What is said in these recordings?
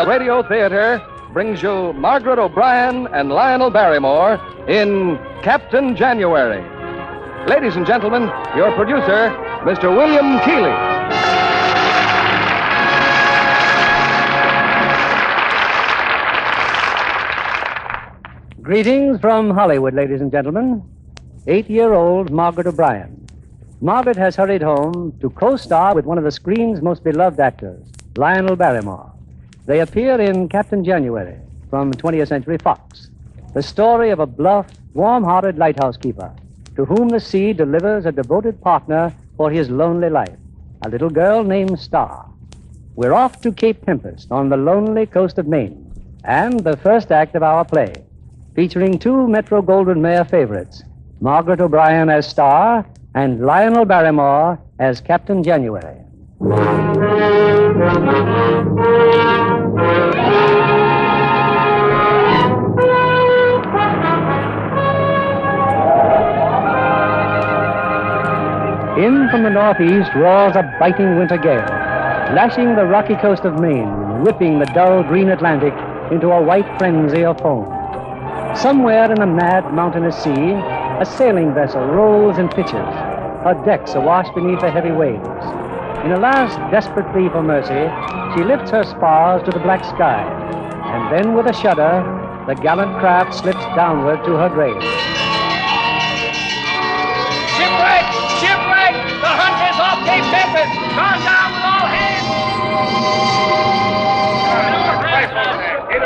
Radio Theater brings you Margaret O'Brien and Lionel Barrymore in Captain January. Ladies and gentlemen, your producer, Mr. William Keeley. Greetings from Hollywood, ladies and gentlemen. 8-year-old Margaret O'Brien. Margaret has hurried home to co-star with one of the screen's most beloved actors, Lionel Barrymore. They appear in Captain January from 20th Century Fox, the story of a bluff, warm-hearted lighthouse keeper to whom the sea delivers a devoted partner for his lonely life, a little girl named Star. We're off to Cape Tempest on the lonely coast of Maine, and the first act of our play, featuring two Metro-Goldwyn-Mayer favorites, Margaret O'Brien as Star and Lionel Barrymore as Captain January. In from the northeast roars a biting winter gale, lashing the rocky coast of Maine, whipping the dull green Atlantic into a white frenzy of foam. Somewhere in a mad mountainous sea, a sailing vessel rolls and pitches, her decks awash beneath the heavy waves. In a last desperate plea for mercy, she lifts her spars to the black sky, and then with a shudder, the gallant craft slips downward to her grave. Shipwreck! Shipwreck! The hunt is off Cape Tempest! Gone down with all hands!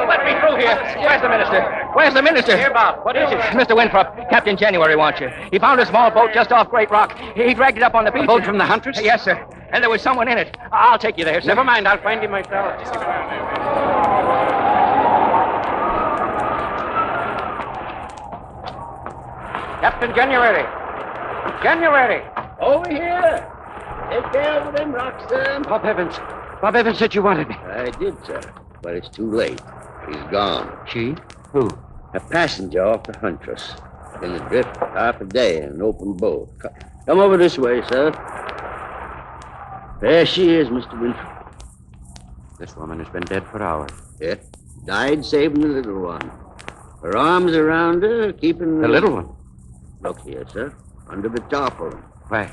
Let me through here. Where's the minister? Where's the minister? Here, Bob. What is it? Mr. Winthrop, Captain January wants you. He found a small boat just off Great Rock. He dragged it up on the beach. A boat from the Huntress? Yes, sir. And there was someone in it. I'll take you there, sir. Never mind. I'll find him myself. Captain January. January. Over here. Take care of them rocks, sir. Bob Evans. Bob Evans said you wanted me. I did, sir. But it's too late. He's gone. She? Who? A passenger off the Huntress. Been adrift half a day in an open boat. Come over this way, sir. There she is, Mr. Winthrop. This woman has been dead for hours. Yeah. Died saving the little one. Her arms around her, keeping The little one? Look here, sir. Under the tarpaulin. Why,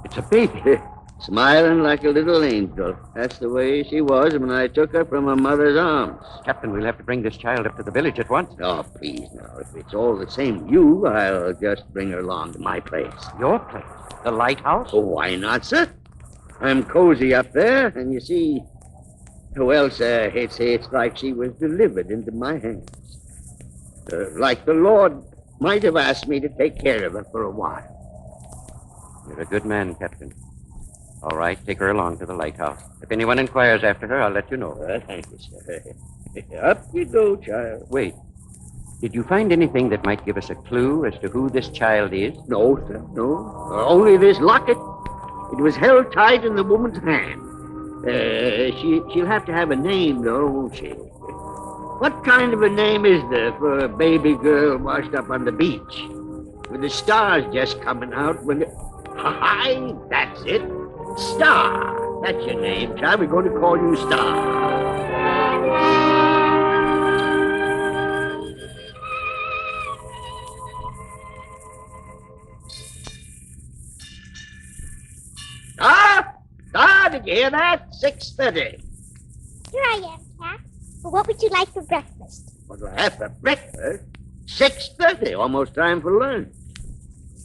it's a baby. Smiling like a little angel. That's the way she was when I took her from her mother's arms. Captain, we'll have to bring this child up to the village at once. Oh, please, now. If it's all the same to you, I'll just bring her along to my place. Your place? The lighthouse? Oh, why not, sir? I'm cozy up there, and you see... Well, sir, it's like she was delivered into my hands. Like the Lord might have asked me to take care of her for a while. You're a good man, Captain. All right, take her along to the lighthouse. If anyone inquires after her, I'll let you know. Thank you, sir. Up you go, child. Wait. Did you find anything that might give us a clue as to who this child is? No, sir, no. Only this locket. It was held tight in the woman's hand. She'll have to have a name, though, won't she? What kind of a name is there for a baby girl washed up on the beach? With the stars just coming out when... Hi, that's it. Star. That's your name, child. We're going to call you Star. Star, did you hear that? 6:30. Here I am, Cap. Well, what would you like for breakfast? What do I have for breakfast? 6:30. Almost time for lunch.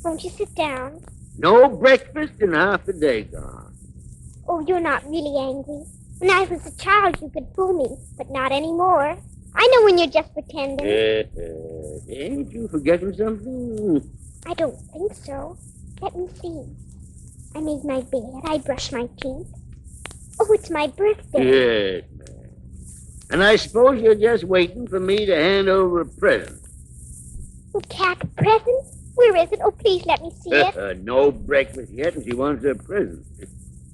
Won't you sit down? No breakfast and half a day gone. Oh, you're not really angry. When I was a child, you could fool me, but not anymore. I know when you're just pretending. Ain't you forgetting something? I don't think so. Let me see. I made my bed. I brushed my teeth. Oh, it's my birthday. Yes, ma'am. And I suppose you're just waiting for me to hand over a present. Oh, Cap, a present? Where is it? Oh, please let me see it. No breakfast yet, and she wants a present.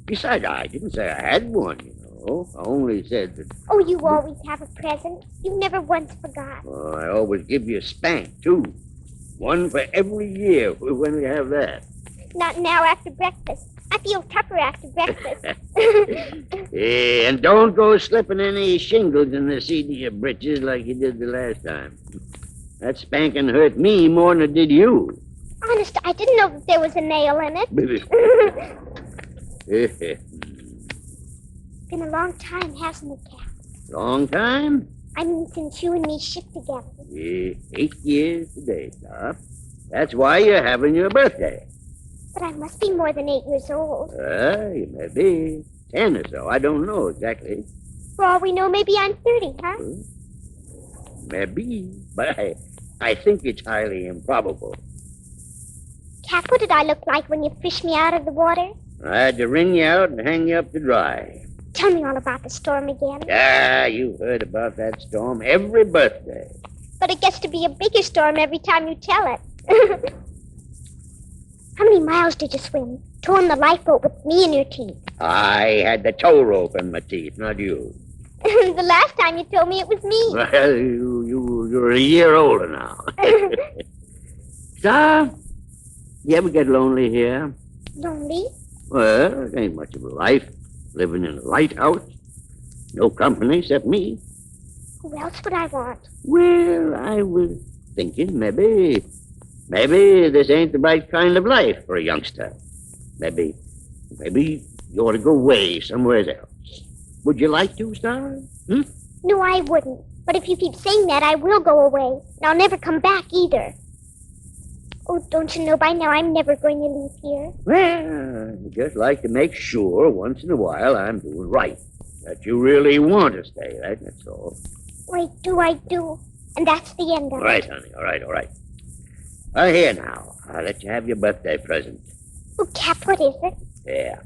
Besides, I didn't say I had one, you know. I only said that... Oh, you always have a present. You never once forgot. Oh, I always give you a spank, too. One for every year when we have that. Not now after breakfast. I feel tougher after breakfast. Yeah, and don't go slipping any shingles in the seat of your britches like you did the last time. That spanking hurt me more than it did you. Honest, I didn't know that there was a nail in it. Been a long time, hasn't it, Cap? Long time? I mean, since you and me shipped together. Yeah, 8 years today, Doc. That's why you're having your birthday. But I must be more than 8 years old. You may be 10 or so. I don't know exactly. For all we know, maybe I'm 30, huh? Maybe, but I think it's highly improbable. Cap, what did I look like when you fished me out of the water? I had to wring you out and hang you up to dry. Tell me all about the storm again. You've heard about that storm every birthday. But it gets to be a bigger storm every time you tell it. How many miles did you swim? Towing the lifeboat with me in your teeth. I had the tow rope in my teeth, not you. The last time you told me it was me. Well, you're a year older now. Star, you ever get lonely here? Lonely? Well, it ain't much of a life. Living in a lighthouse. No company except me. Who else would I want? Well, I was thinking maybe this ain't the right kind of life for a youngster. Maybe you ought to go away somewhere else. Would you like to, Star? No, I wouldn't. But if you keep saying that, I will go away. And I'll never come back either. Oh, don't you know by now I'm never going to leave here? Well, I just like to make sure once in a while I'm doing right. That you really want to stay, right? That's all. I do. And that's the end of All it. right, honey. All right. Here now. I'll let you have your birthday present. Oh, Cap, what is it? Yeah.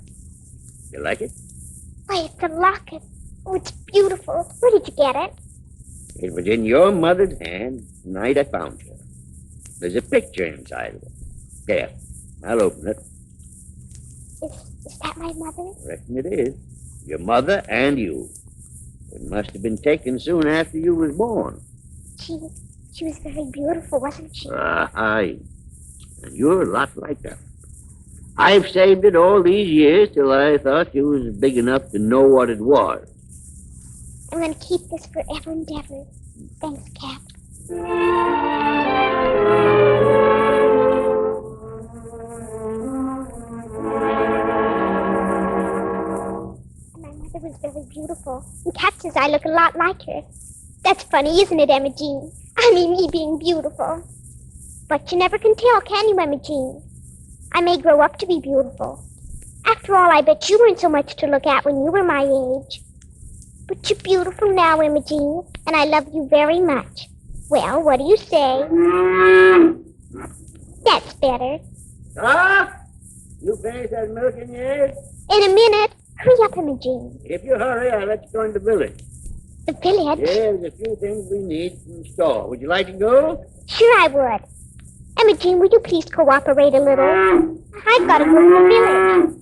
You like it? Why, it's a locket. Oh, it's beautiful. Where did you get it? It was in your mother's hand the night I found you. There's a picture inside of it. There. I'll open it. Is that my mother? I reckon it is. Your mother and you. It must have been taken soon after you was born. She was very beautiful, wasn't she? Aye. And you're a lot like her. I've saved it all these years till I thought you was big enough to know what it was. I'm going to keep this forever and ever. Thanks, Cap. My mother was very beautiful. And Cap says I look a lot like her. That's funny, isn't it, Emma Jean? I mean, me being beautiful. But you never can tell, can you, Emma Jean? I may grow up to be beautiful. After all, I bet you weren't so much to look at when you were my age. But you're beautiful now, Emma Jean, and I love you very much. Well, what do you say? That's better. Ah! You finished that milking yet? In a minute. Hurry up, Emma Jean. If you hurry, I'll let you go in the village. The village? Yeah, there's a few things we need from the store. Would you like to go? Sure I would. Emma Jean, will you please cooperate a little? I've got to go to the village.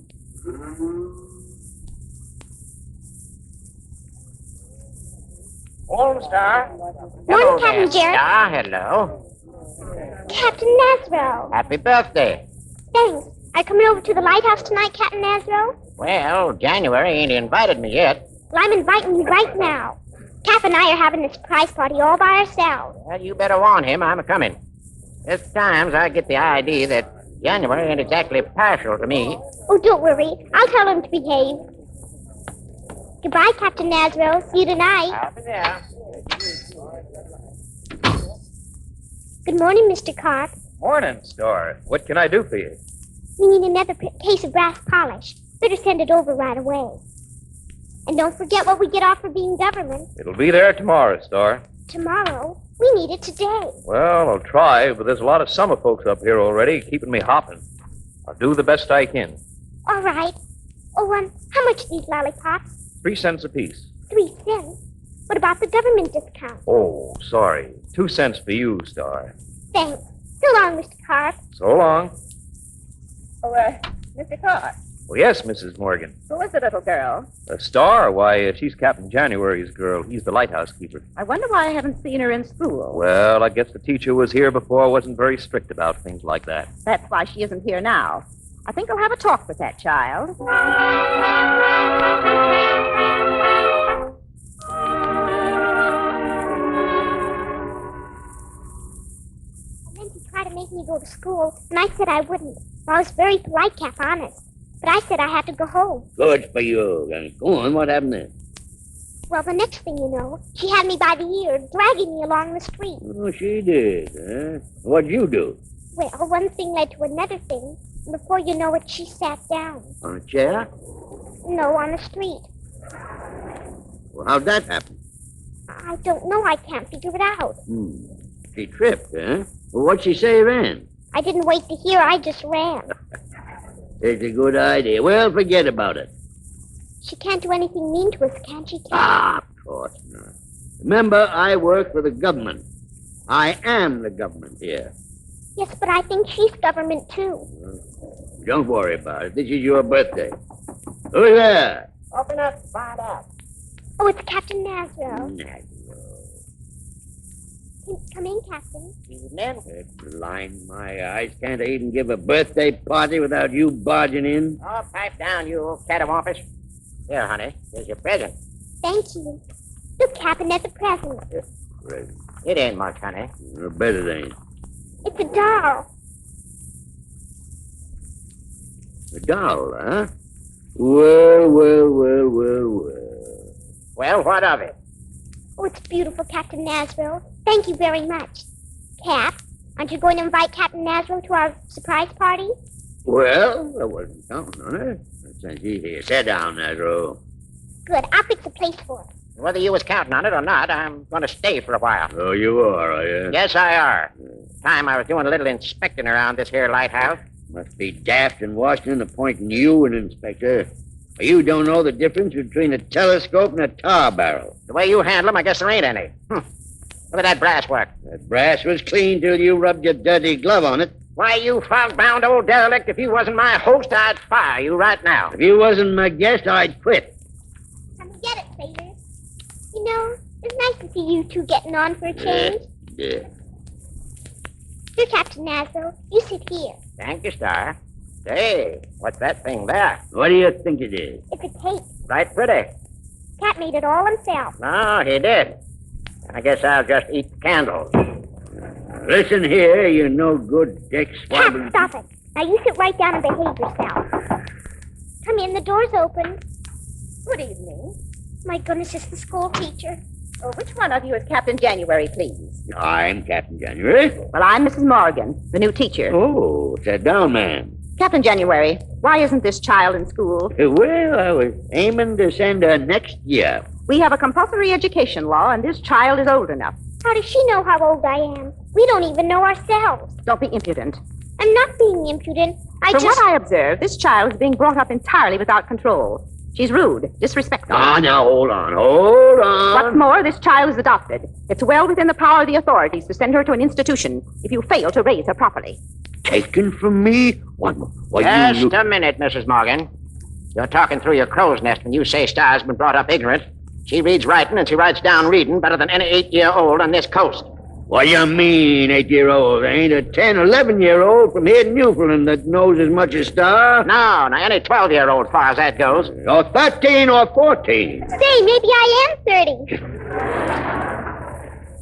Morning, Star. Morning, Captain Jerry. Star, hello. Captain Nasro. Happy birthday. Thanks. Are you coming over to the lighthouse tonight, Captain Nasro? Well, January ain't invited me yet. Well, I'm inviting you right now. Cap and I are having a surprise party all by ourselves. Well, you better warn him I'm a-coming. There's times I get the idea that January ain't exactly partial to me. Oh, don't worry. I'll tell him to behave. Goodbye, Captain Nasro. See you tonight. I'll be there. Good morning, Mr. Carp. Morning, Star. What can I do for you? We need another case of brass polish. Better send it over right away. And don't forget what we get off for being government. It'll be there tomorrow, Star. Tomorrow? We need it today. Well, I'll try, but there's a lot of summer folks up here already, keeping me hopping. I'll do the best I can. All right. Oh, how much are these lollipops? 3 cents apiece. 3 cents. What about the government discount? Oh, sorry. 2 cents for you, Star. Thanks. So long, Mr. Carp. So long. Oh, Mr. Carr, Oh, yes, Mrs. Morgan. who is the little girl? Star? Why, she's Captain January's girl. He's the lighthouse keeper. I wonder why I haven't seen her in school. Well, I guess the teacher was here before, wasn't very strict about things like that. That's why she isn't here now. I think I'll have a talk with that child. And then he tried to make me go to school, and I said I wouldn't. Well, I was very polite, Cap, honest. But I said I had to go home. Good for you. Go on, what happened then? Well, the next thing you know, she had me by the ear, dragging me along the street. Oh, she did, huh? What'd you do? Well, one thing led to another thing. And before you know it, she sat down. On a chair? No, on the street. Well, how'd that happen? I don't know. I can't figure it out. She tripped, huh? Well, what'd she say then? I didn't wait to hear. I just ran. It's a good idea. Well, forget about it. She can't do anything mean to us, can she, Cap? Ah, of course not. Remember, I work for the government. I am the government here. Yes, but I think she's government, too. Don't worry about it. This is your birthday. Who's there? Open up, find out. Oh, it's Captain Nasro. Nasro. Come in, Captain. Evening. Blind my eyes. Can't I even give a birthday party without you barging in? Oh, pipe down, you old cat of office. Here, honey, here's your present. Thank you. Look, Captain, there's a present. Present. It ain't much, honey. I bet it ain't. It's a doll. A doll, huh? Well, well, well, well, well. Well, what of it? Oh, it's beautiful, Captain Nasro. Thank you very much. Cap, aren't you going to invite Captain Nasro to our surprise party? Well, I wasn't counting on it. Since he's here, sit down, Nasro. Good. I'll fix a place for it. Whether you was counting on it or not, I'm going to stay for a while. Oh, you are you? Yes, I are. Time I was doing a little inspecting around this here lighthouse. Must be daft in Washington appointing you an inspector. You don't know the difference between a telescope and a tar barrel. The way you handle them, I guess there ain't any. Look at that brass work. That brass was clean till you rubbed your dirty glove on it. Why, you fog-bound old derelict, if you wasn't my host, I'd fire you right now. If you wasn't my guest, I'd quit. Come and get it, Sailor. You know, it's nice to see you two getting on for a change. Yeah. Here, Captain Nasro. You sit here. Thank you, Star. Say, what's that thing there? What do you think it is? It's a tape. Right pretty. Cat made it all himself. No, he did. I guess I'll just eat the candles. Listen here, you no good dick Cat, swabbing. stop it. Now you sit right down and behave yourself. Come in, the door's open. Good evening. My goodness, it's the school teacher. Oh, which one of you is Captain January, please? I'm Captain January. Well, I'm Mrs. Morgan, the new teacher. Oh, sit down, ma'am. Captain January, why isn't this child in school? Well, I was aiming to send her next year. We have a compulsory education law, and this child is old enough. How does she know how old I am? We don't even know ourselves. Don't be impudent. I'm not being impudent. From what I observe, this child is being brought up entirely without control. She's rude, disrespectful. Now, hold on. What's more, this child is adopted. It's well within the power of the authorities to send her to an institution if you fail to raise her properly. Taken from me? What Just a minute, Mrs. Morgan. You're talking through your crow's nest when you say Star's been brought up ignorant. She reads writing and she writes down reading better than any 8-year-old on this coast. What do you mean, 8-year-old? There ain't a 10, 11-year-old from here to Newfoundland that knows as much as Star. No, any 12-year-old, far as that goes. Or 13 or 14. Say, maybe I am 30.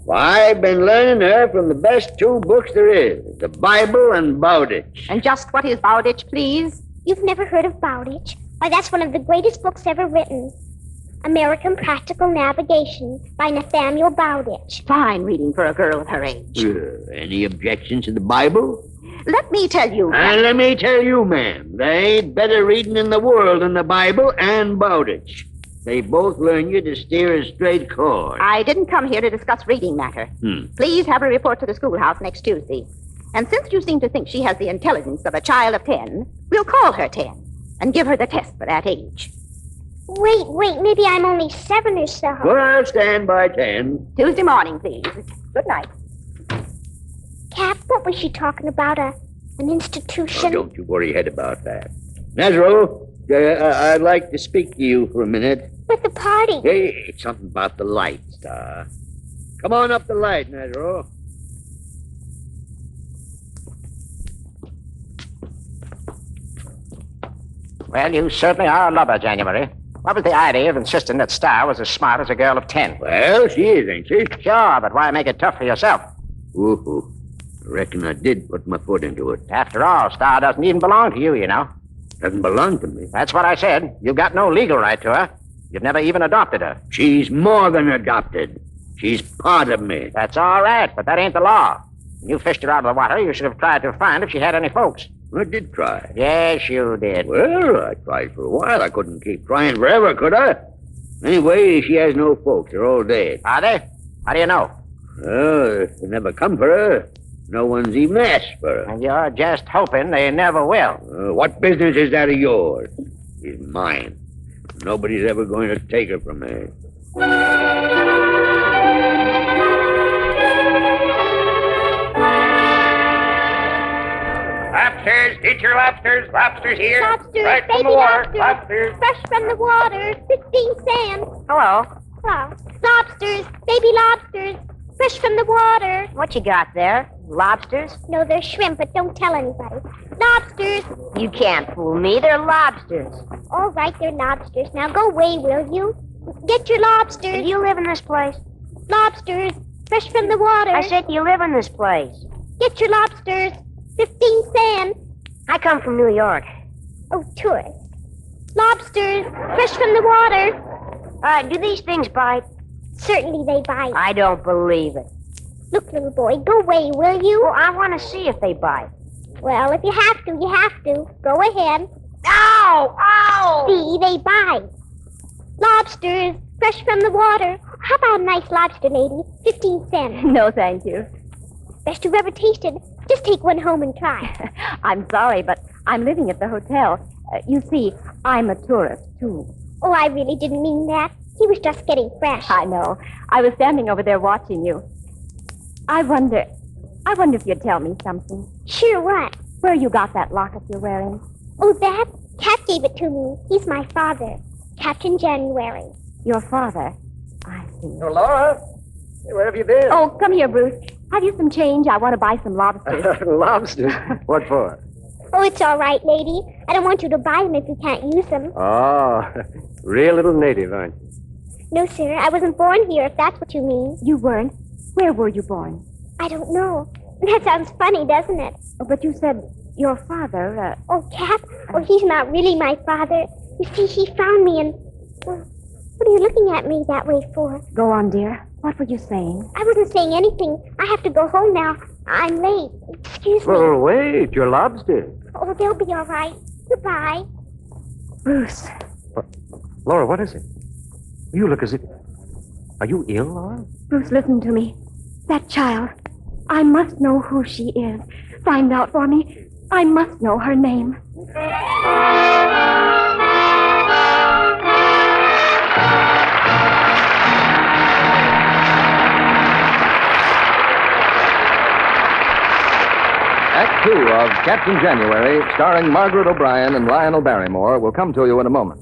Well, I've been learning her from the best 2 books there is, the Bible and Bowditch. And just what is Bowditch, please? You've never heard of Bowditch? Why, that's one of the greatest books ever written. American Practical Navigation by Nathaniel Bowditch. Fine reading for a girl of her age. Any objections to the Bible? Let me tell you. And let me tell you, ma'am, there ain't better reading in the world than the Bible and Bowditch. They both learn you to steer a straight course. I didn't come here to discuss reading matter. Please have her report to the schoolhouse next Tuesday. And since you seem to think she has the intelligence of a child of 10, we'll call her 10 and give her the test for that age. Wait, maybe I'm only 7 or so. Well, stand by 10. Tuesday morning, please. Good night. Cap, what was she talking about? An institution? Oh, don't you worry your head about that. Nasro, I'd like to speak to you for a minute. But the party. Hey, it's something about the light, Star. Come on up the light, Nasro. Well, you certainly are a lubber, January. What was the idea of insisting that Star was as smart as a girl of 10? Well, she is, ain't she? Sure, but why make it tough for yourself? Ooh, I reckon I did put my foot into it. After all, Star doesn't even belong to you, you know. Doesn't belong to me. That's what I said. You've got no legal right to her. You've never even adopted her. She's more than adopted. She's part of me. That's all right, but that ain't the law. When you fished her out of the water, you should have tried to find if she had any folks. I did try. Yes, you did. Well, I tried for a while. I couldn't keep trying forever, could I? Anyway, she has no folks. They're all dead. Are they? How do you know? Oh, they never come for her. No one's even asked for her. And you're just hoping they never will. What business is that of yours? She's mine. Nobody's ever going to take her from me. Lobsters, eat your lobsters. Lobsters here. Lobsters, right from baby the water. lobsters. Fresh from the water, 15 cents. Hello. Hello. Lobsters, baby lobsters, fresh from the water. What you got there? Lobsters? No, they're shrimp, but don't tell anybody. Lobsters. You can't fool me. They're lobsters. All right, they're lobsters. Now go away, will you? Get your lobsters. Do you live in this place? Lobsters, fresh from the water. I said you live in this place. Get your lobsters, 15 cents. I come from New York. Oh, tourist. Lobsters, fresh from the water. Do these things bite? Certainly they bite. I don't believe it. Look, little boy, go away, will you? Well, I want to see if they bite. Well, if you have to, you have to. Go ahead. Ow! Ow! See, they bite. Lobsters, fresh from the water. How about a nice lobster, lady? 15 cents. No, thank you. Best you've ever tasted. Just take one home and try. I'm sorry, but I'm living at the hotel. You see, I'm a tourist, too. Oh, I really didn't mean that. He was just getting fresh. I know. I was standing over there watching you. I wonder if you'd tell me something. Sure, what? Where you got that locket you're wearing? Oh, that? Cat gave it to me. He's my father, Captain January. Your father? I see. Oh, Laura, where have you been? Oh, come here, Bruce. Have you some change? I want to buy some lobsters. Lobsters? What for? Oh, it's all right, lady. I don't want you to buy them if you can't use them. Oh, real little native, aren't you? No, sir. I wasn't born here, if that's what you mean. You weren't? Where were you born? I don't know. That sounds funny, doesn't it? Oh, but you said your father, Oh, Cap? Oh, he's not really my father. You see, he found me and... Well, what are you looking at me that way for? Go on, dear. What were you saying? I wasn't saying anything. I have to go home now. I'm late. Excuse me. Well, wait, your lobster. Oh, they'll be all right. Goodbye. Bruce. Laura, what is it? You look as if... Are you ill, Laura? Bruce, listen to me. That child. I must know who she is. Find out for me. I must know her name. Act 2 of Captain January, starring Margaret O'Brien and Lionel Barrymore, will come to you in a moment.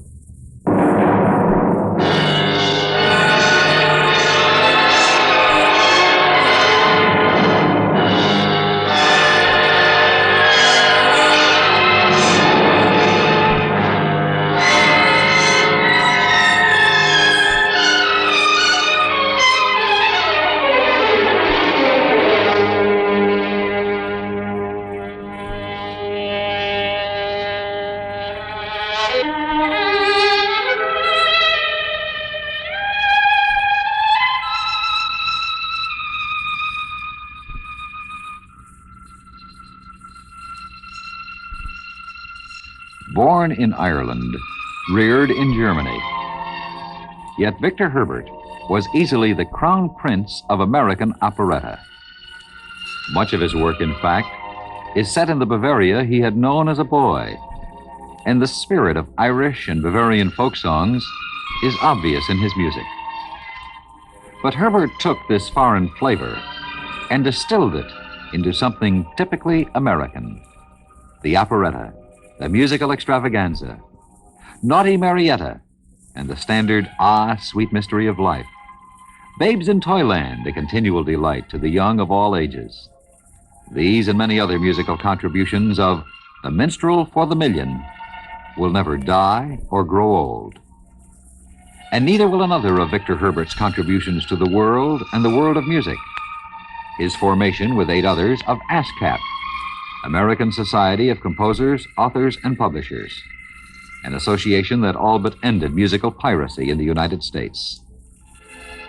Born in Ireland, reared in Germany. Yet Victor Herbert was easily the crown prince of American operetta. Much of his work, in fact, is set in the Bavaria he had known as a boy, and the spirit of Irish and Bavarian folk songs is obvious in his music. But Herbert took this foreign flavor and distilled it into something typically American: the operetta, the musical extravaganza, Naughty Marietta, and the standard Ah, Sweet Mystery of Life. Babes in Toyland, a continual delight to the young of all ages. These and many other musical contributions of The Minstrel for the Million will never die or grow old. And neither will another of Victor Herbert's contributions to the world and the world of music. His formation with 8 others of ASCAP, American Society of Composers, Authors, and Publishers, an association that all but ended musical piracy in the United States.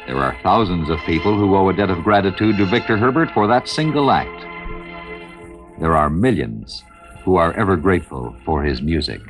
There are thousands of people who owe a debt of gratitude to Victor Herbert for that single act. There are millions who are ever grateful for his music.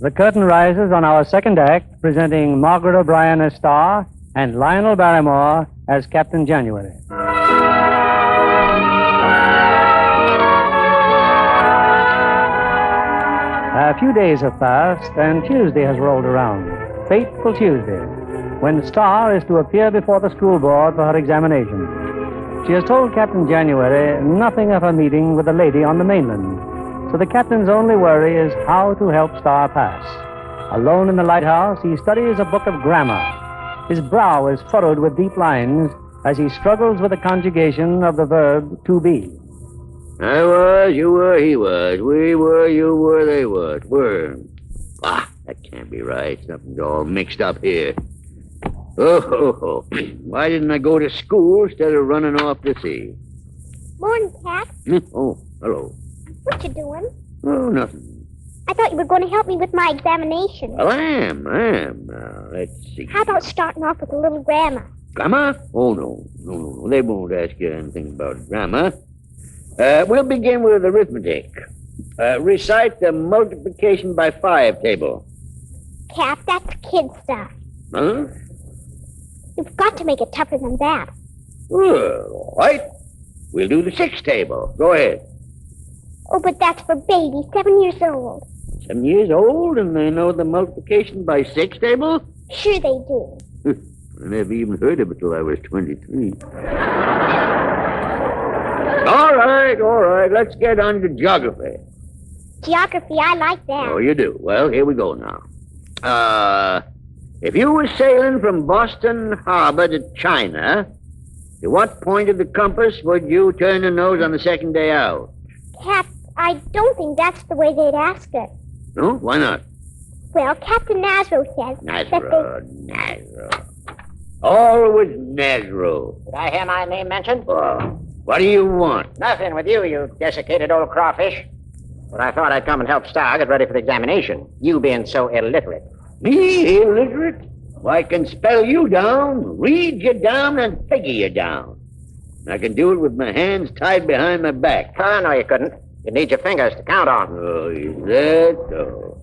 The curtain rises on our second act, presenting Margaret O'Brien as star and Lionel Barrymore as Captain January. A few days have passed, and Tuesday has rolled around. Fateful Tuesday, when Star is to appear before the school board for her examination. She has told Captain January nothing of her meeting with the lady on the mainland. So the captain's only worry is how to help Star pass. Alone in the lighthouse, he studies a book of grammar. His brow is furrowed with deep lines as he struggles with the conjugation of the verb to be. I was, you were, he was. We were, you were, they was. Were. That can't be right. Something's all mixed up here. Oh. Why didn't I go to school instead of running off to sea? Morning, Cap. Oh, hello. What you doing? Oh, nothing. I thought you were going to help me with my examination. Well, I am. Now, let's see. How about starting off with a little grammar? Grammar? Oh, no. They won't ask you anything about grammar. We'll begin with arithmetic. Recite the multiplication by 5 table. Cap, that's kid stuff. Huh? You've got to make it tougher than that. Well, all right. We'll do the 6 table. Go ahead. Oh, but that's for babies, 7 years old. 7 years old, and they know the multiplication by 6 table? Sure they do. I never even heard of it till I was 23. All right. Let's get on to geography. Geography, I like that. Oh, you do? Well, here we go now. If you were sailing from Boston Harbor to China, to what point of the compass would you turn the nose on the second day out? Cap, I don't think that's the way they'd ask it. No? Why not? Well, Captain Nasro says Nasro. Always Nasro. Did I hear my name mentioned? What do you want? Nothing with you, you desiccated old crawfish. But I thought I'd come and help Star get ready for the examination, you being so illiterate. Me, illiterate? Well, I can spell you down, read you down, and figure you down. I can do it with my hands tied behind my back. Oh, no, you couldn't. You need your fingers to count on. Oh, is that so?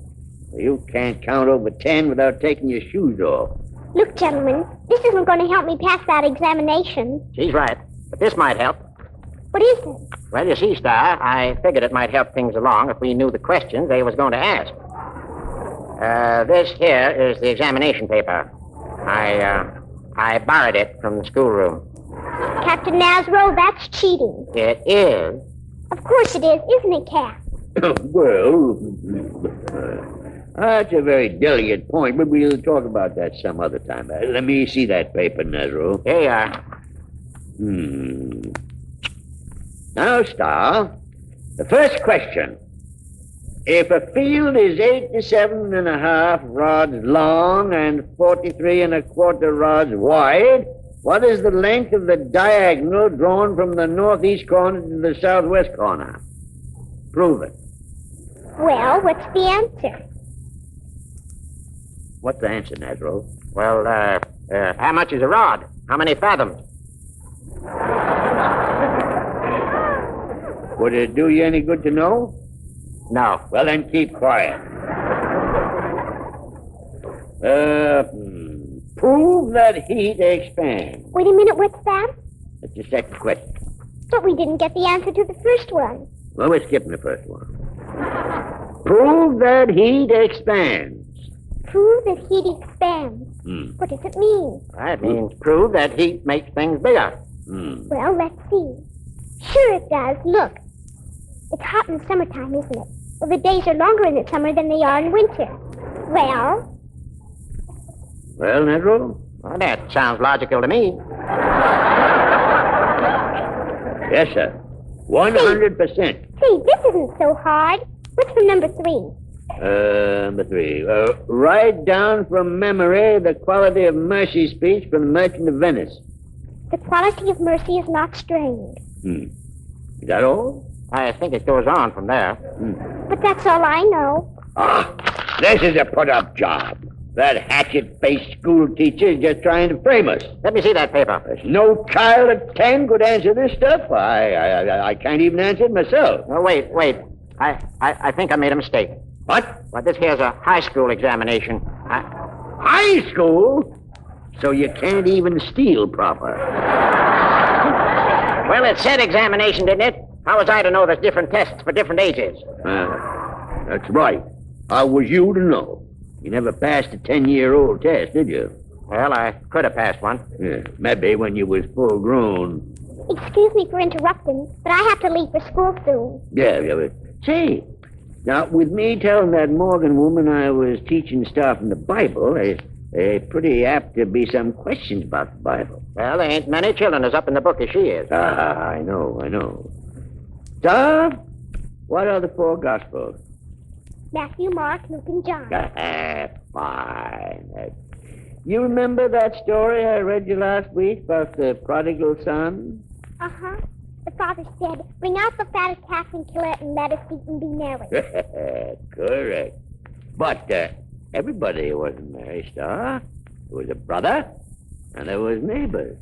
You can't count over 10 without taking your shoes off. Look, gentlemen, this isn't going to help me pass that examination. She's right, but this might help. What is it? Well, you see, Star, I figured it might help things along if we knew the questions they was going to ask. This here is the examination paper. I borrowed it from the schoolroom. Captain Nasro, that's cheating. It is. Of course it is, isn't it, Cap? Well, that's a very delicate point, but we'll talk about that some other time. Let me see that paper, Nasro. Here you are. Now, Star, the first question. If a field is 87 and a half rods long and 43 and a quarter rods wide, what is the length of the diagonal drawn from the northeast corner to the southwest corner? Prove it. Well, what's the answer? What's the answer, Nasro? Well, how much is a rod? How many fathoms? Would it do you any good to know? No. Well, then keep quiet. Prove that heat expands. Wait a minute, what's that? That's the second question. But we didn't get the answer to the first one. Well, we're skipping the first one. Prove that heat expands. Prove that heat expands. What does it mean? That means prove that heat makes things bigger. Well, let's see. Sure it does. Look. It's hot in the summertime, isn't it? Well, the days are longer in the summer than they are in winter. Well, Negro? Well, that sounds logical to me. Yes, sir. 100%. see, this isn't so hard. What's from number 3? Number 3. Write down from memory the quality of mercy speech from the Merchant of Venice. The quality of mercy is not strained. Is that all? I think it goes on from there. But that's all I know. This is a put-up job. That hatchet-faced school teacher is just trying to frame us. Let me see that paper. There's no child of 10 could answer this stuff. I can't even answer it myself. Oh, wait. I think I made a mistake. What? Well, this here's a high school examination. High school? So you can't even steal proper. Well, it said examination, didn't it? How was I to know there's different tests for different ages? That's right. How was you to know? You never passed a 10-year-old test, did you? Well, I could have passed one. Yeah, maybe when you was full grown. Excuse me for interrupting, but I have to leave for school soon. Yeah, but say, now, with me telling that Morgan woman I was teaching stuff in the Bible, there's pretty apt to be some questions about the Bible. Well, there ain't many children as up in the book as she is. I know. So, what are the 4 Gospels? Matthew, Mark, Luke, and John. Fine. You remember that story I read you last week about the prodigal son? Uh-huh. The father said, bring out the fattest calf and kill it and let us eat and be merry. Correct. But everybody wasn't merry, Star. There was a brother, and there was neighbors.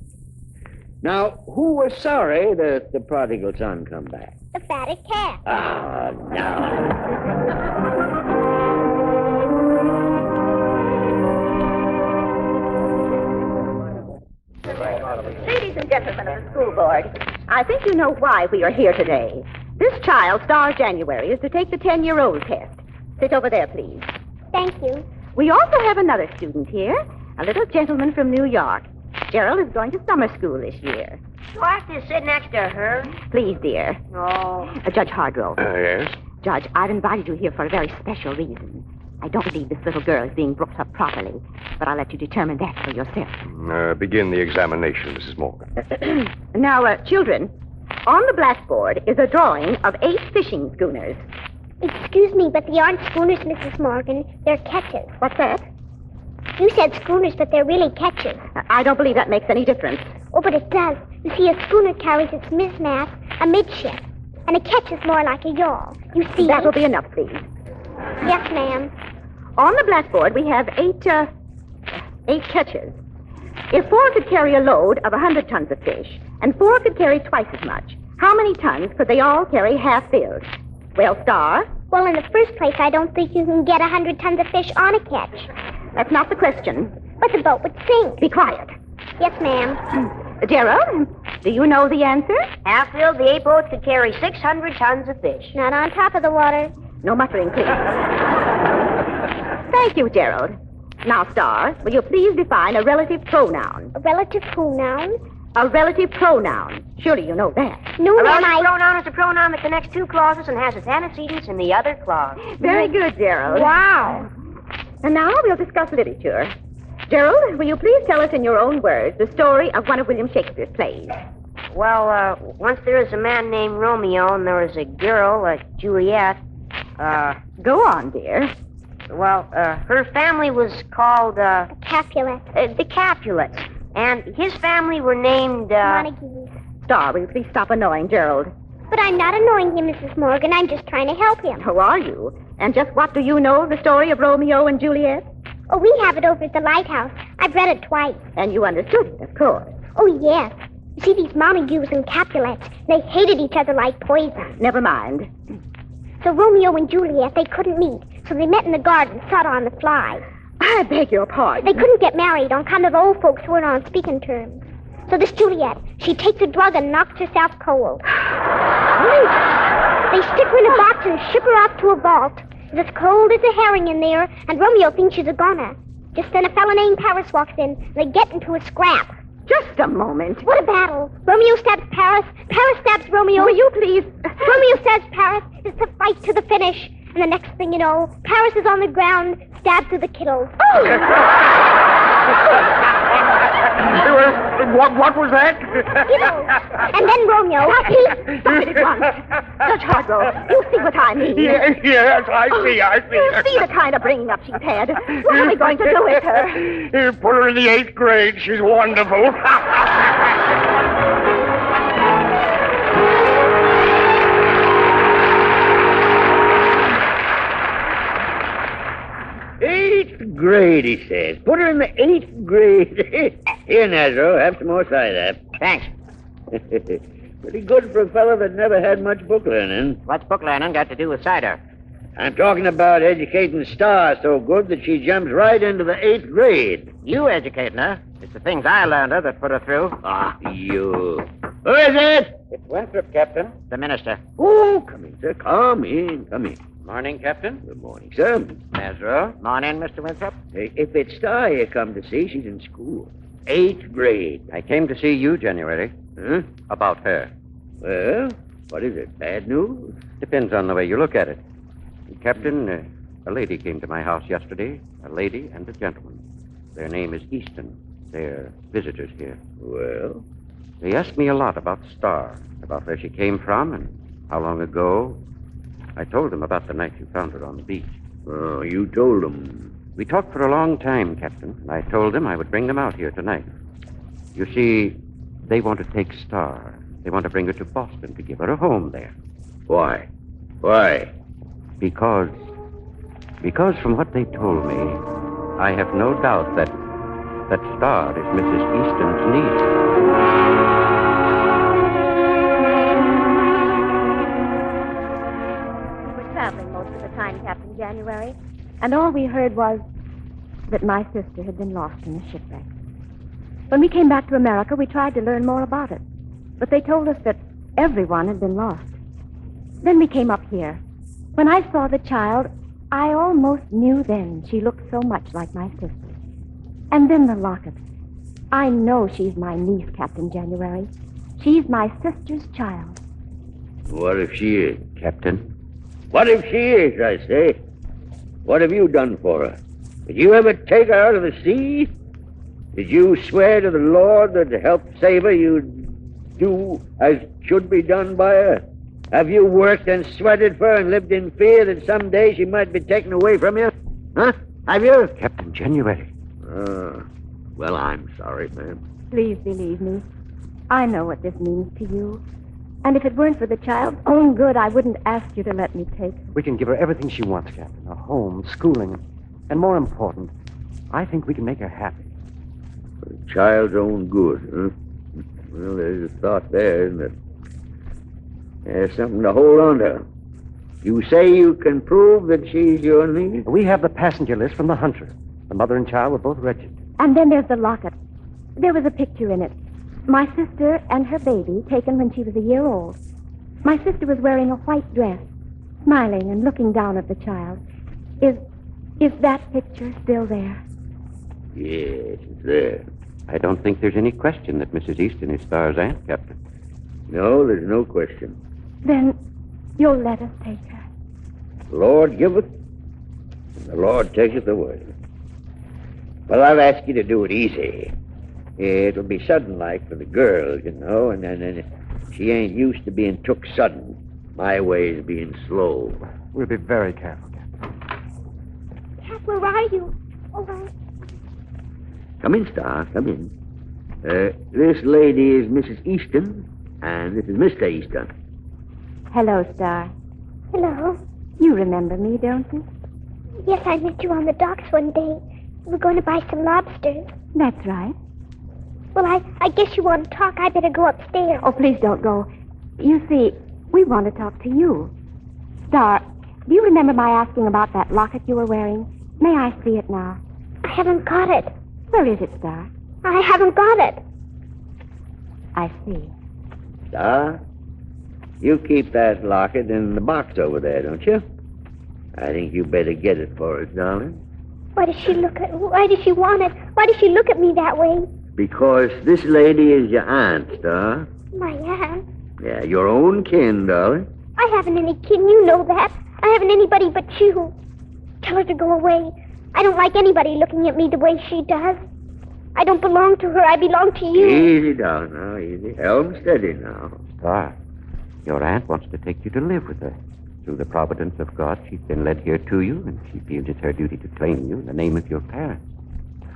Now, who was sorry that the prodigal son come back? The fatted calf. No. Ladies and gentlemen of the school board, I think you know why we are here today. This child, Star January, is to take the 10-year-old test. Sit over there, please. Thank you. We also have another student here, a little gentleman from New York. Gerald is going to summer school this year. Do I have to sit next to her? Please, dear. No. Judge Hardrow. Yes? Judge, I've invited you here for a very special reason. I don't believe this little girl is being brought up properly, but I'll let you determine that for yourself. Begin the examination, Mrs. Morgan. Now, children, on the blackboard is a drawing of 8 fishing schooners. Excuse me, but they aren't schooners, Mrs. Morgan. They're ketches. What's that? You said schooners, but they're really ketches. I don't believe that makes any difference. Oh, but it does. You see, a schooner carries its mizmast amidship, and a ketch is more like a yawl. You see? That will be enough, please. Yes, ma'am. On the blackboard, we have 8 catches. If 4 could carry a load of 100 tons of fish, and 4 could carry twice as much, how many tons could they all carry half filled? Well, Star? Well, in the first place, I don't think you can get 100 tons of fish on a catch. That's not the question. But the boat would sink. Be quiet. Yes, ma'am. Gerald, do you know the answer? Half filled, the 8 boats could carry 600 tons of fish. Not on top of the water. No muttering, please. Thank you, Gerald. Now, Star, will you please define a relative pronoun? A relative pronoun? A relative pronoun. Surely you know that. No, A ma'am, relative pronoun is a pronoun that connects 2 clauses and has its antecedents in the other clause. Very good, Gerald. Wow. And now we'll discuss literature. Gerald, will you please tell us in your own words the story of one of William Shakespeare's plays? Well, once there was a man named Romeo, and there was a girl, Juliet. Go on, dear. Well, her family was called, The Capulets. the Capulets. And his family were named, Montagues. Star, will you please stop annoying Gerald? But I'm not annoying him, Mrs. Morgan. I'm just trying to help him. Who are you? And just what do you know of the story of Romeo and Juliet? Oh, we have it over at the lighthouse. I've read it twice. And you understood it, of course. Oh, yes. You see, these Montagues and Capulets, they hated each other like poison. Never mind. So Romeo and Juliet, they couldn't meet. So they met in the garden, sat on the fly. I beg your pardon. They couldn't get married on account of old folks who weren't on speaking terms. So this Juliet, she takes a drug and knocks herself cold. They stick her in a box and ship her off to a vault. It's as cold as a herring in there, and Romeo thinks she's a goner. Just then a fella named Paris walks in, and they get into a scrap. Just a moment. What a battle. Romeo stabs Paris. Paris stabs Romeo. Will you please? Romeo stabs Paris. It's a fight to the finish. And the next thing you know, Paris is on the ground, stabbed through the kittles. Oh! What was that? And then Romeo. Stop it at once. Judge Hargrove, you see what I mean. Yes, I see. You see the kind of bringing up she's had. What are we going to do with her? Put her in the 8th grade. She's wonderful. Eighth grade, he says. Put her in the 8th grade. Here, Nazaro, have some more cider. Thanks. Pretty good for a fellow that never had much book learning. What's book learning got to do with cider? I'm talking about educating Star so good that she jumps right into the 8th grade. You educating her. It's the things I learned her that put her through. Ah, you. Who is it? It's Winthrop, Captain. The minister. Oh, come in, sir. Come in. Morning, Captain. Good morning, sir. Nazaro. Morning, Mr. Winthrop. Hey, if it's Star you come to see, she's in school. 8th grade. I came to see you, January. Huh? About her. Well, what is it? Bad news? Depends on the way you look at it. Captain, a lady came to my house yesterday. A lady and a gentleman. Their name is Easton. They're visitors here. Well? They asked me a lot about Star, about where she came from and how long ago. I told them about the night you found her on the beach. Oh, you told them. We talked for a long time, Captain, and I told them I would bring them out here tonight. You see, they want to take Star. They want to bring her to Boston to give her a home there. Why? Why? Because from what they told me, I have no doubt that Star is Mrs. Easton's niece. We were traveling most of the time, Captain January, and all we heard was that my sister had been lost in a shipwreck. When we came back to America, we tried to learn more about it, but they told us that everyone had been lost. Then we came up here. When I saw the child, I almost knew then she looked so much like my sister. And then the locket. I know she's my niece, Captain January. She's my sister's child. What if she is? Captain? What if she is, I say? What have you done for her? Did you ever take her out of the sea? Did you swear to the Lord that to help save her you'd do as should be done by her? Have you worked and sweated for her and lived in fear that someday she might be taken away from you? Huh? Have you? Captain January. Well, I'm sorry, ma'am. Please believe me. I know what this means to you. And if it weren't for the child's own good, I wouldn't ask you to let me take her. We can give her everything she wants, Captain. A home, schooling, and more important, I think we can make her happy. For the child's own good, huh? Well, there's a thought there, isn't there? There's something to hold on to. You say you can prove that she's your niece? We have the passenger list from the Hunter. The mother and child were both registered. And then there's the locket. There was a picture in it. My sister and her baby, taken when she was a year old. My sister was wearing a white dress, smiling and looking down at the child. Is that picture still there? Yes, it's there. I don't think there's any question that Mrs. Easton is Star's aunt, Captain. No, there's no question. Then you'll let us take her. The Lord giveth, and the Lord taketh away. Well, I'll ask you to do it easy. It'll be sudden-like for the girl, you know, and then she ain't used to being took sudden. My way is being slow. We'll be very careful, Captain. Cap, where are you? All right. Come in, Star, come in. This lady is Mrs. Easton, and this is Mr. Easton. Hello, Star. Hello. You remember me, don't you? Yes, I met you on the docks one day. We were going to buy some lobsters. That's right. Well, I guess you want to talk. I better go upstairs. Oh, please don't go. You see, we want to talk to you. Star, do you remember my asking about that locket you were wearing? May I see it now? I haven't got it. Where is it, Star? I haven't got it. I see. Star, you keep that locket in the box over there, don't you? I think you better get it for us, darling. Why does she want it? Why does she look at me that way? Because this lady is your aunt, Star. My aunt? Yeah, your own kin, darling. I haven't any kin, you know that. I haven't anybody but you. Tell her to go away. I don't like anybody looking at me the way she does. I don't belong to her, I belong to you. Easy, darling, now, easy. Helm steady now. Star, your aunt wants to take you to live with her. Through the providence of God, she's been led here to you, and she feels it's her duty to claim you in the name of your parents.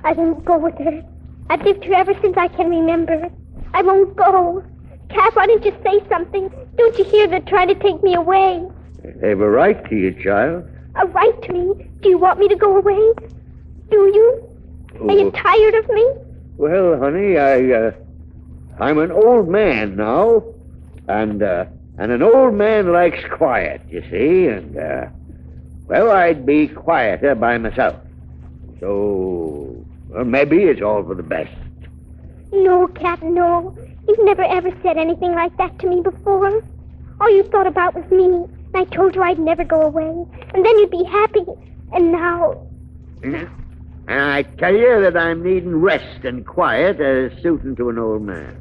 I won't go with her. I've lived here ever since I can remember. I won't go. Cap, why didn't you say something? Don't you hear they're trying to take me away? They've a right to you, child. A right to me? Do you want me to go away? Do you? Are you tired of me? Well, honey, I'm an old man now, and an old man likes quiet, you see, and, well, I'd be quieter by myself. So, well, maybe it's all for the best. No, Cap, no. You've never ever said anything like that to me before. All you thought about was me, and I told you I'd never go away, and then you'd be happy, and now... And I tell you that I'm needing rest and quiet as suiting to an old man.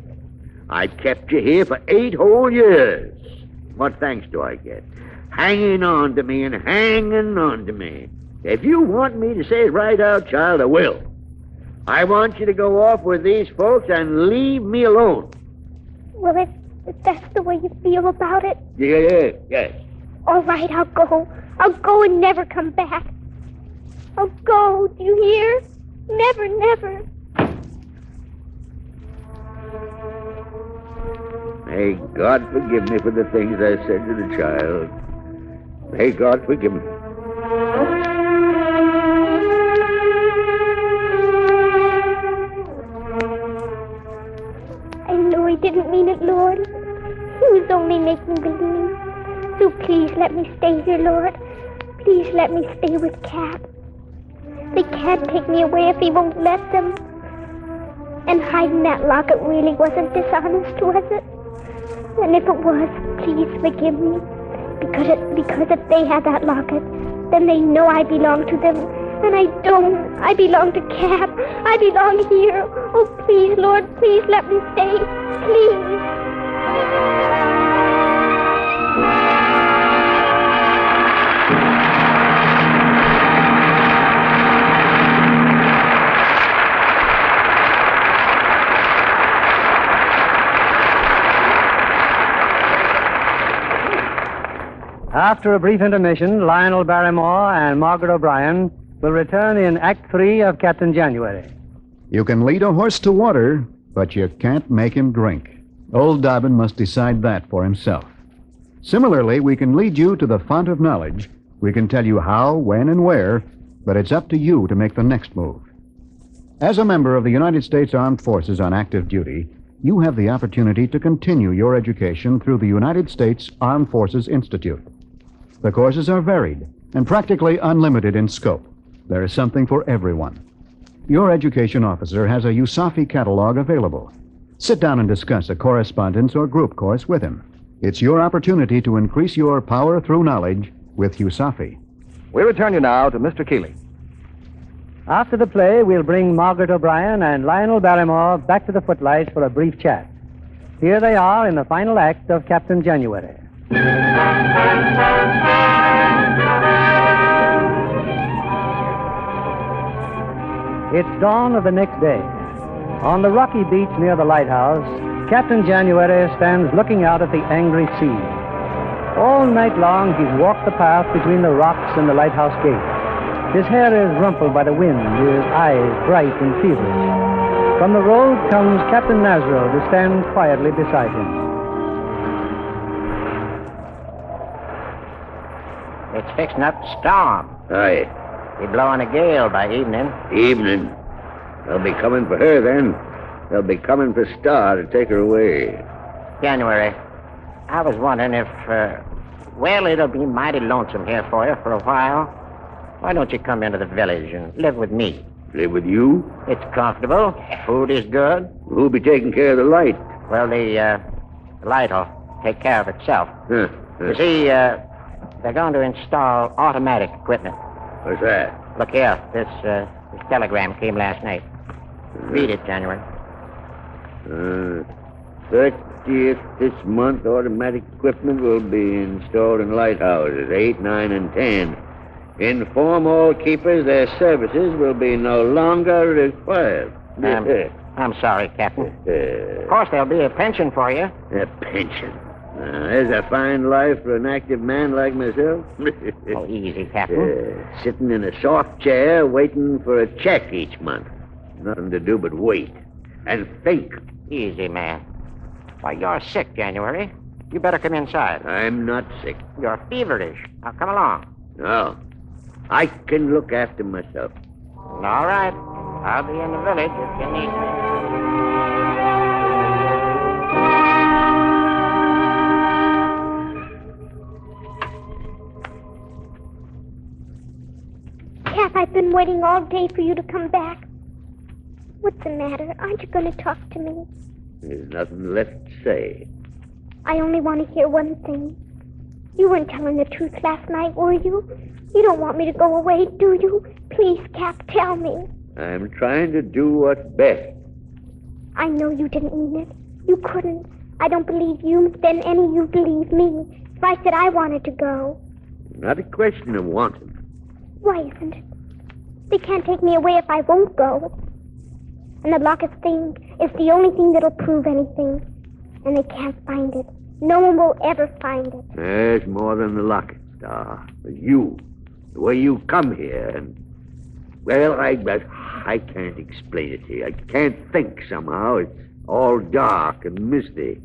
I kept you here for 8 whole years. What thanks do I get? Hanging on to me and hanging on to me. If you want me to say it right out, child, I will. I want you to go off with these folks and leave me alone. Well, if that's the way you feel about it... Yes. All right, I'll go. I'll go and never come back. I'll go, do you hear? Never, never. May God forgive me for the things I said to the child. May God forgive me. I know he didn't mean it, Lord. He was only making believe. So please let me stay here, Lord. Please let me stay with Cap. They can't take me away if he won't let them. And hiding that locket really wasn't dishonest, was it? And if it was, please forgive me. Because if they had that locket, then they know I belong to them. And I don't. I belong to Cap. I belong here. Oh, please, Lord, please let me stay. Please. After a brief intermission, Lionel Barrymore and Margaret O'Brien will return in Act 3 of Captain January. You can lead a horse to water, but you can't make him drink. Old Dobbin must decide that for himself. Similarly, we can lead you to the font of knowledge. We can tell you how, when, and where, but it's up to you to make the next move. As a member of the United States Armed Forces on active duty, you have the opportunity to continue your education through the United States Armed Forces Institute. The courses are varied and practically unlimited in scope. There is something for everyone. Your education officer has a USAFI catalog available. Sit down and discuss a correspondence or group course with him. It's your opportunity to increase your power through knowledge with USAFI. We return you now to Mr. Keeley. After the play, we'll bring Margaret O'Brien and Lionel Barrymore back to the footlights for a brief chat. Here they are in the final act of Captain January. It's dawn of the next day. On the rocky beach near the lighthouse, Captain January stands looking out at the angry sea. All night long, he's walked the path between the rocks and the lighthouse gate. His hair is rumpled by the wind, his eyes bright and feverish. From the road comes Captain Nasro to stand quietly beside him. It's fixing up to storm. Aye. Be blowing a gale by evening. Evening. They'll be coming for her then. They'll be coming for Star to take her away. January, I was wondering if, well, it'll be mighty lonesome here for you for a while. Why don't you come into the village and live with me? Live with you? It's comfortable. Food is good. Who'll be taking care of the light? Well, the light will take care of itself. You see, They're going to install automatic equipment. What's that? Look here. This telegram came last night. Read it, January. 30th this month, automatic equipment will be installed in lighthouses 8, 9, and 10. Inform all keepers their services will be no longer required. I'm sorry, Captain. Of course, there'll be a pension for you. A pension? There's a fine life for an active man like myself. Oh, easy, Captain. Sitting in a soft chair waiting for a check each month. Nothing to do but wait and think. Easy, man. Why, you're sick, January. You better come inside. I'm not sick. You're feverish. Now, come along. No. I can look after myself. All right. I'll be in the village if you need me. Cap, I've been waiting all day for you to come back. What's the matter? Aren't you going to talk to me? There's nothing left to say. I only want to hear one thing. You weren't telling the truth last night, were you? You don't want me to go away, do you? Please, Cap, tell me. I'm trying to do what's best. I know you didn't mean it. You couldn't. I don't believe you, then any of you believe me. If I said I wanted to go. Not a question of wanting. Why isn't it? They can't take me away if I won't go. And the locket thing is the only thing that'll prove anything. And they can't find it. No one will ever find it. There's more than the locket, Star. You. The way you come here and... Well, I can't explain it to you. I can't think somehow. It's all dark and misty.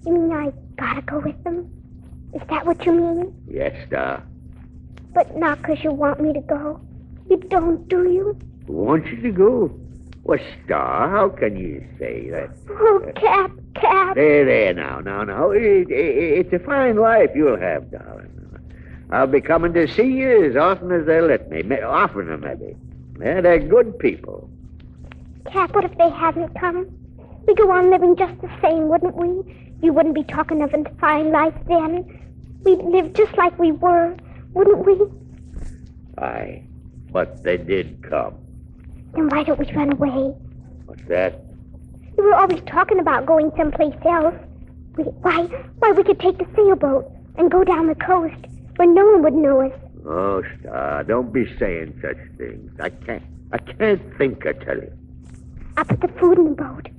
You mean I gotta go with them? Is that what you mean? Yes, Star. But not 'cause you want me to go. You don't, do you? Want you to go? Well, Star, how can you say that? Oh, Cap. There, now. It's a fine life you'll have, darling. I'll be coming to see you as often as they'll let me. Oftener, maybe. They're good people. Cap, what if they hadn't come? We'd go on living just the same, wouldn't we? You wouldn't be talking of a fine life then. We'd live just like we were, wouldn't we? Aye, but they did come. Then why don't we run away? What's that? We were always talking about going someplace else. Why, we could take the sailboat and go down the coast where no one would know us. Oh, Star, don't be saying such things. I can't think, I tell you. I'll put the food in the boat.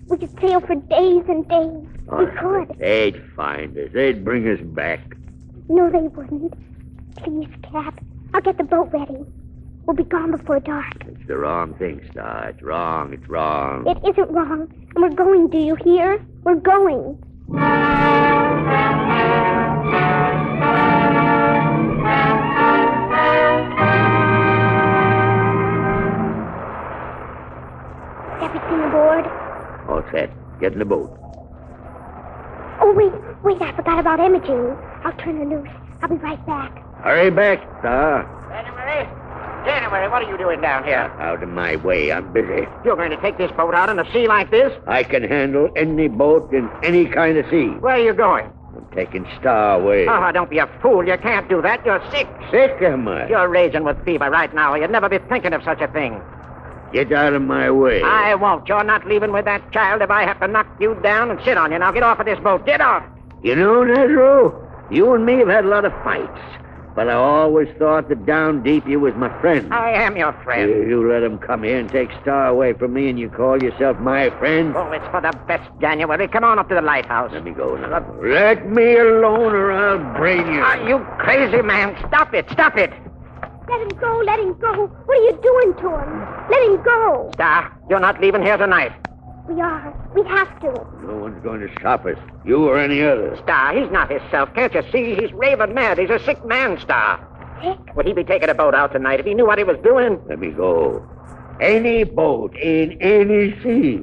We could sail for days and days. We could. They'd find us. They'd bring us back. No, they wouldn't. Please, Cap, I'll get the boat ready. We'll be gone before dark. It's the wrong thing, Star. It's wrong. It isn't wrong. And we're going, do you hear? We're going. Everything aboard? All set. Get in the boat. Oh, wait, I forgot about Imogene. I'll turn her loose. I'll be right back. Hurry back, Star. January, what are you doing down here? Out of my way. I'm busy. You're going to take this boat out in a sea like this? I can handle any boat in any kind of sea. Where are you going? I'm taking Star away. Oh, don't be a fool. You can't do that. You're sick. Sick, am I? You're raging with fever right now. You'd never be thinking of such a thing. Get out of my way. I won't. You're not leaving with that child if I have to knock you down and sit on you. Now get off of this boat. Get off. You know, Nezro, you and me have had a lot of fights. But I always thought that down deep you was my friend. I am your friend. You let him come here and take Star away from me and you call yourself my friend? Oh, it's for the best, January. Come on up to the lighthouse. Let me go now. Let me alone or I'll brain you. Are you crazy, man? Stop it. Stop it. Let him go. What are you doing to him? Let him go. Star, you're not leaving here tonight. We are. We have to. No one's going to stop us. You or any other. Star, he's not himself. Can't you see? He's raving mad. He's a sick man, Star. Sick? Would he be taking a boat out tonight if he knew what he was doing? Let me go. Any boat in any sea.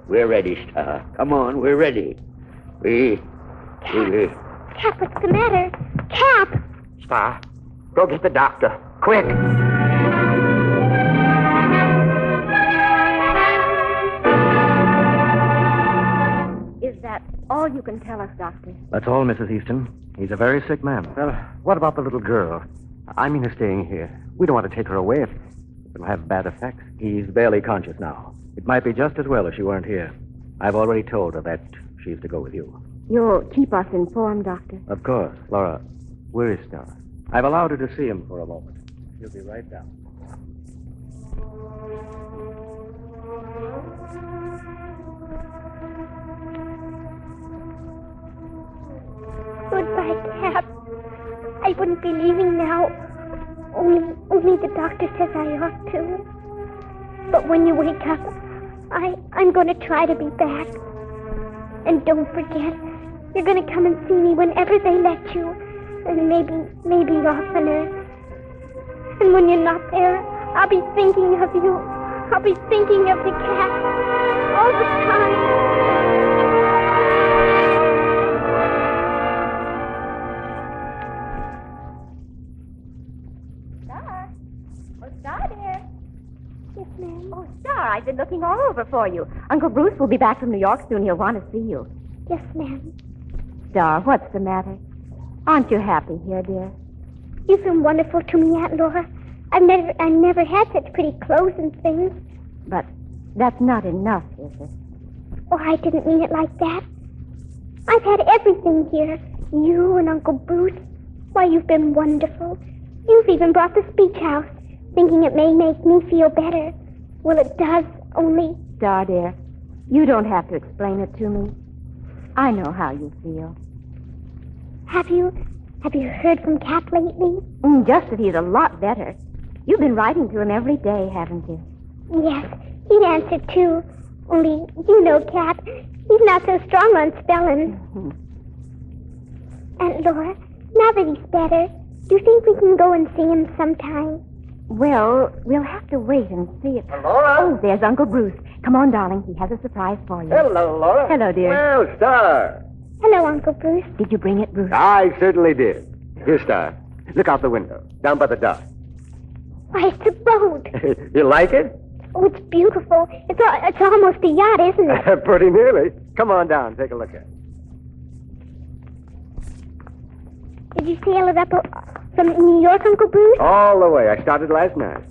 We're ready, Star. Come on, we're ready. Cap, what's the matter? Cap! Star, go get the doctor. Quick. Is that all all you can tell us, Doctor? That's all, Mrs. Easton. He's a very sick man. Well, what about the little girl? I mean her staying here. We don't want to take her away if it'll have bad effects. He's barely conscious now. It might be just as well if she weren't here. I've already told her that she's to go with you. You'll keep us informed, Doctor. Of course. Laura, where is Star? I've allowed her to see him for a moment. He'll be right down. Goodbye, Cap. I wouldn't be leaving now. Only the doctor says I ought to. But when you wake up, I'm going to try to be back. And don't forget, you're going to come and see me whenever they let you. And maybe oftener. And when you're not there, I'll be thinking of you. I'll be thinking of the cat all the time. Star, dear. Yes, ma'am. Oh, Star, I've been looking all over for you. Uncle Bruce will be back from New York soon. He'll want to see you. Yes, ma'am. Star, what's the matter? Aren't you happy here, dear? You've been wonderful to me, Aunt Laura. I've never had such pretty clothes and things. But that's not enough, is it? Oh, I didn't mean it like that. I've had everything here. You and Uncle Bruce. Why, you've been wonderful. You've even brought the speech house, thinking it may make me feel better. Well, it does, only... Star, dear, you don't have to explain it to me. I know how you feel. Have you heard from Cap lately? Just that he's a lot better. You've been writing to him every day, haven't you? Yes, he'd answer, too. Only, you know, Cap, he's not so strong on spelling. Aunt Laura, now that he's better, do you think we can go and see him sometime? Well, we'll have to wait and see it. Laura? Oh, there's Uncle Bruce. Come on, darling. He has a surprise for you. Hello, Laura. Hello, dear. Well, Star. Hello, Uncle Bruce. Did you bring it, Bruce? I certainly did. Here, Star. Look out the window, down by the dock. Why, it's a boat. You like it? Oh, it's beautiful. It's almost a yacht, isn't it? Pretty nearly. Come on down, take a look at it. Did you sail it up from New York, Uncle Bruce? All the way. I started last night.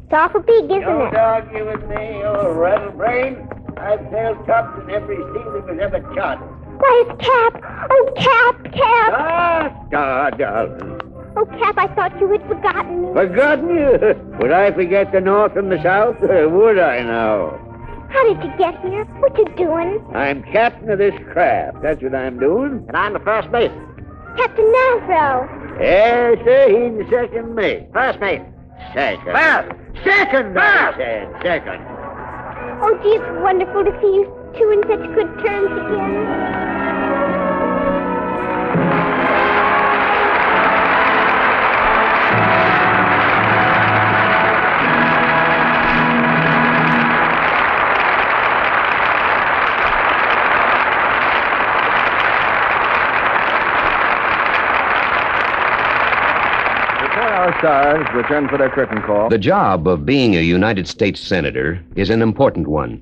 It's awful big, isn't Don't it? argue with me, old rattlebrain. I've sailed tops in every sea that was ever charted. Why, it's Cap. Oh, Cap. Star, darling. Oh, Cap, I thought you had forgotten me. Forgotten you? Would I forget the North from the South? Would I now? How did you get here? What you doing? I'm captain of this craft. That's what I'm doing. And I'm the first mate. Captain Nasro. Yes, sir, he's the second mate. First mate. Second. First. Second, I said. Second. Oh, gee, it's wonderful to see you two in such good terms again. Our stars return for their curtain call. The job of being a United States Senator is an important one.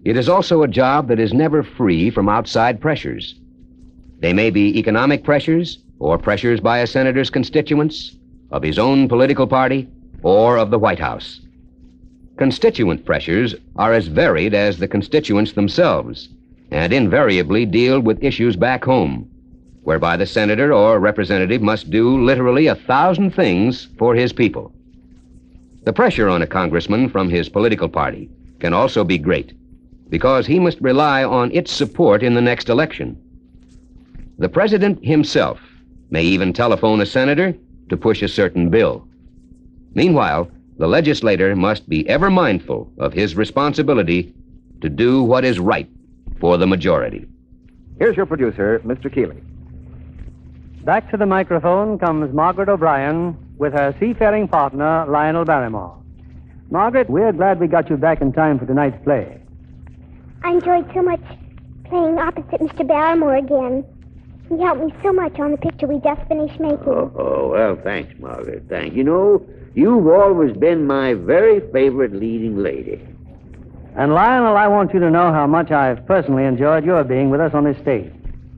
It is also a job that is never free from outside pressures. They may be economic pressures, or pressures by a senator's constituents, of his own political party, or of the White House. Constituent pressures are as varied as the constituents themselves, and invariably deal with issues back home, whereby the senator or representative must do literally 1,000 things for his people. The pressure on a congressman from his political party can also be great, because he must rely on its support in the next election. The president himself may even telephone a senator to push a certain bill. Meanwhile, the legislator must be ever mindful of his responsibility to do what is right for the majority. Here's your producer, Mr. Keeley. Back to the microphone comes Margaret O'Brien with her seafaring partner, Lionel Barrymore. Margaret, we're glad we got you back in time for tonight's play. I enjoyed so much playing opposite Mr. Barrymore again. He helped me so much on the picture we just finished making. Oh, well, thanks, Margaret. Thanks. You know, you've always been my very favorite leading lady. And Lionel, I want you to know how much I've personally enjoyed your being with us on this stage.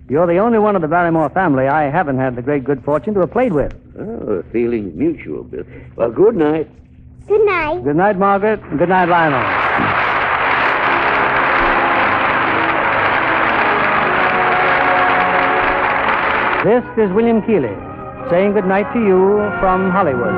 You're the only one of the Barrymore family I haven't had the great good fortune to have played with. Oh, feeling's mutual, Bill. Well, good night. Good night. Good night, Margaret. And good night, Lionel. This is William Keeley saying good night to you from Hollywood.